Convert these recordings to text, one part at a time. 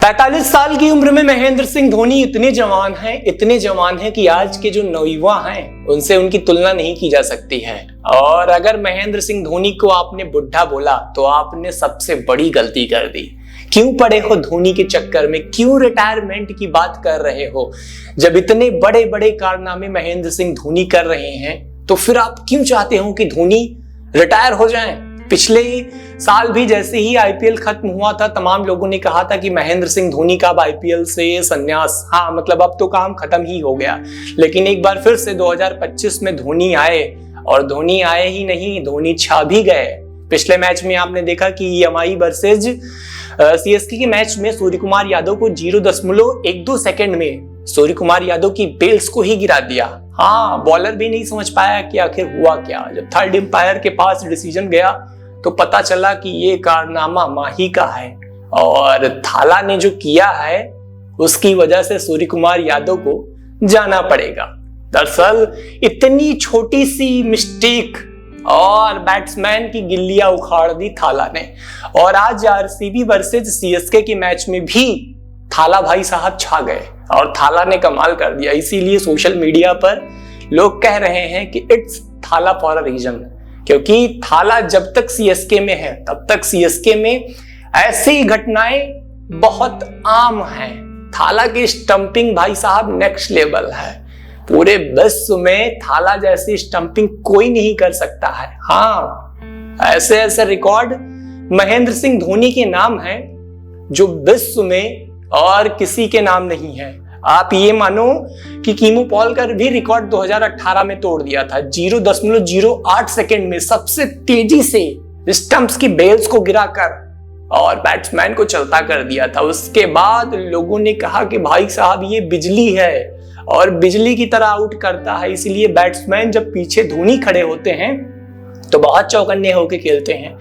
43 साल की उम्र में महेंद्र सिंह धोनी इतने जवान हैं कि आज के जो नौयुवा हैं उनसे उनकी तुलना नहीं की जा सकती है। और अगर महेंद्र सिंह धोनी को आपने बुढ़ा बोला तो आपने सबसे बड़ी गलती कर दी। क्यों पड़े हो धोनी के चक्कर में, क्यों रिटायरमेंट की बात कर रहे हो? जब इतने बड़े बड़े कारनामे महेंद्र सिंह धोनी कर रहे हैं तो फिर आप क्यों चाहते हो कि धोनी रिटायर हो जाएं? पिछले साल भी जैसे ही आईपीएल खत्म हुआ था, तमाम लोगों ने कहा था कि महेंद्र सिंह धोनी का अब आईपीएल से संन्यास, हाँ मतलब अब तो काम खत्म ही हो गया। लेकिन एक बार फिर से 2025 में धोनी आए, और धोनी आए ही नहीं, धोनी छा भी गए। पिछले मैच में आपने देखा कि ईएमआई वर्सेज सीएसके के मैच में सूर्य कुमार यादव को 0.12 सेकंड में सूर्य कुमार यादव की बेल्स को ही गिरा दिया। हाँ, बॉलर भी नहीं समझ पाया कि आखिर हुआ क्या। जब थर्ड एम्पायर के पास डिसीजन गया तो पता चला कि ये कारनामा माही का है, और थाला ने जो किया है उसकी वजह से सूर्य कुमार यादव को जाना पड़ेगा। दरअसल इतनी छोटी सी मिस्टेक और बैट्समैन की गिल्लियां उखाड़ दी थाला ने। और आज आरसीबी वर्सेज सीएसके के मैच में भी थाला भाई साहब छा गए और थाला ने कमाल कर दिया। इसीलिए सोशल मीडिया पर लोग कह रहे हैं कि इट्स थाला फॉर अ रीजन, क्योंकि थाला जब तक सीएसके में है तब तक सीएसके में ऐसी घटनाएं बहुत आम हैं। थाला की स्टंपिंग भाई साहब नेक्स्ट लेवल है। पूरे विश्व में थाला जैसी स्टंपिंग कोई नहीं कर सकता है। हाँ, ऐसे ऐसे रिकॉर्ड महेंद्र सिंह धोनी के नाम है जो विश्व में और किसी के नाम नहीं है। आप ये मानो कि कीमो पॉल का भी रिकॉर्ड 2018 में तोड़ दिया था। 0.08 सेकंड में सबसे तेजी से स्टंप्स की बेल्स को गिराकर और बैट्समैन को चलता कर दिया था। उसके बाद लोगों ने कहा कि भाई साहब ये बिजली है और बिजली की तरह आउट करता है। इसलिए बैट्समैन जब पीछे धोनी खड़े होते हैं तो बहुत चौकन्ने होकर खेलते हैं।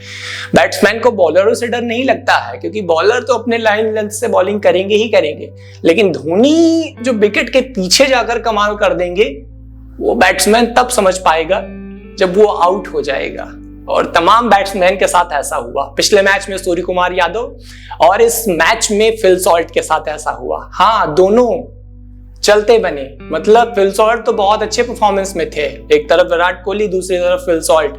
बैट्समैन को बॉलरों से डर नहीं लगता है, क्योंकि बॉलर तो अपने लाइन लेंथ से बॉलिंग करेंगे ही करेंगे। लेकिन धोनी जो विकेट के पीछे जाकर कमाल कर देंगे, वो बैट्समैन तब समझ पाएगा जब वो आउट हो जाएगा। और तमाम बैट्समैन के साथ ऐसा हुआ। पिछले मैच में सूर्य कुमार यादव और इस मैच में फिल सॉल्ट के साथ ऐसा हुआ। हाँ, दोनों चलते बने। मतलब फिल सॉल्ट तो बहुत अच्छे परफॉर्मेंस में थे, एक तरफ विराट कोहली, दूसरी तरफ फिल सॉल्ट।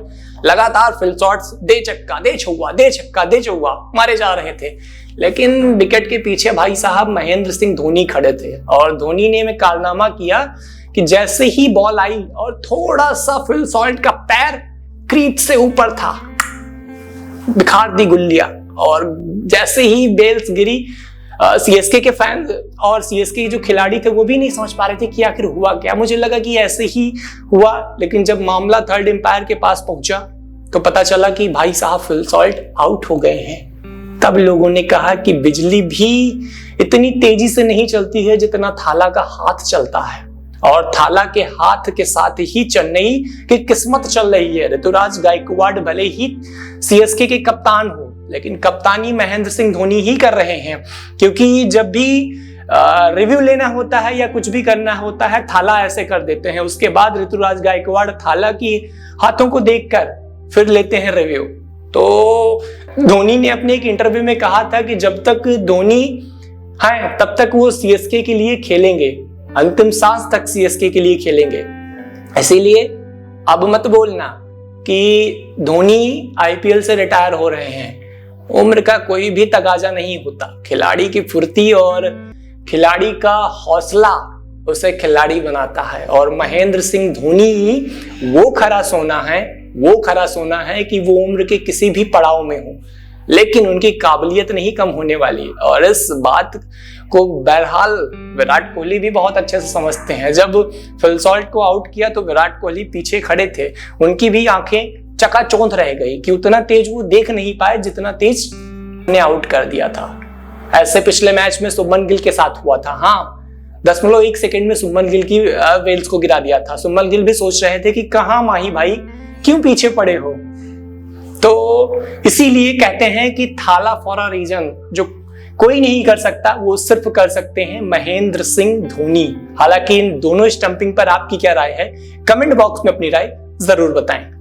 लगातार फिल सॉल्ट्स दे चक्का दे चौका दे चक्का दे चौका मारे जा रहे थे। लेकिन विकेट के पीछे भाई साहब महेंद्र सिंह धोनी खड़े थे, और धोनी ने में कारनामा किया कि जैसे ही बॉल आई और थोड़ा सा फिल सॉल्ट का पैर क्रीज से ऊपर था, बिखार दी गुल्लियां। और जैसे ही बेल्स गिरी, सीएसके के फैंस और सीएसके के जो खिलाड़ी थे वो भी नहीं समझ पा रहे थे कि आखिर हुआ क्या। मुझे लगा कि ऐसे ही हुआ, लेकिन जब मामला थर्ड एम्पायर के पास पहुंचा तो पता चला कि भाई साहब फिल सॉल्ट आउट हो गए हैं। तब लोगों ने कहा कि बिजली भी इतनी तेजी से नहीं चलती है जितना थाला का हाथ चलता है, और थाला के हाथ के साथ ही चेन्नई की किस्मत चल रही है। ऋतुराज गायकवाड़ भले ही सीएसके के कप्तान हो, लेकिन कप्तानी महेंद्र सिंह धोनी ही कर रहे हैं, क्योंकि जब भी रिव्यू लेना होता है या कुछ भी करना होता है थाला ऐसे कर देते हैं। उसके बाद ऋतुराज गायकवाड़ थाला की हाथों को देखकर फिर लेते हैं रिव्यू। तो धोनी ने अपने एक इंटरव्यू में कहा था कि जब तक धोनी है तब तक वो सीएसके के लिए खेलेंगे, अंतिम सांस तक सीएसके के लिए खेलेंगे। इसीलिए अब मत बोलना कि धोनी आईपीएल से रिटायर हो रहे हैं। उम्र का कोई भी तगाजा नहीं होता। खिलाड़ी की फुर्ती और खिलाड़ी का हौसला उसे खिलाड़ी बनाता है, और महेंद्र सिंह धोनी वो खरा सोना है कि वो उम्र के किसी भी पड़ाव में हो, लेकिन उनकी काबिलियत नहीं कम होने वाली। और इस बात को बहरहाल विराट कोहली भी बहुत अच्छे से समझते हैं। जब फिल सॉल्ट को आउट किया तो विराट कोहली पीछे खड़े थे, उनकी भी आंखें चकाचौंध रह गई कि उतना तेज वो देख नहीं पाए जितना तेज ने आउट कर दिया था। ऐसे पिछले मैच में सुमन गिल के साथ हुआ था। हाँ, 0.1 सेकंड में सुमन गिल की वेल्स को गिरा दिया था। सुमन गिल भी सोच रहे थे कि कहां माही भाई, क्यों पीछे पड़े हो। तो इसीलिए कहते हैं कि थाला फॉर अ रीजन, जो कोई नहीं कर सकता वो सिर्फ कर सकते हैं महेंद्र सिंह धोनी। हालांकि इन दोनों स्टंपिंग पर आपकी क्या राय है, कमेंट बॉक्स में अपनी राय जरूर बताएं।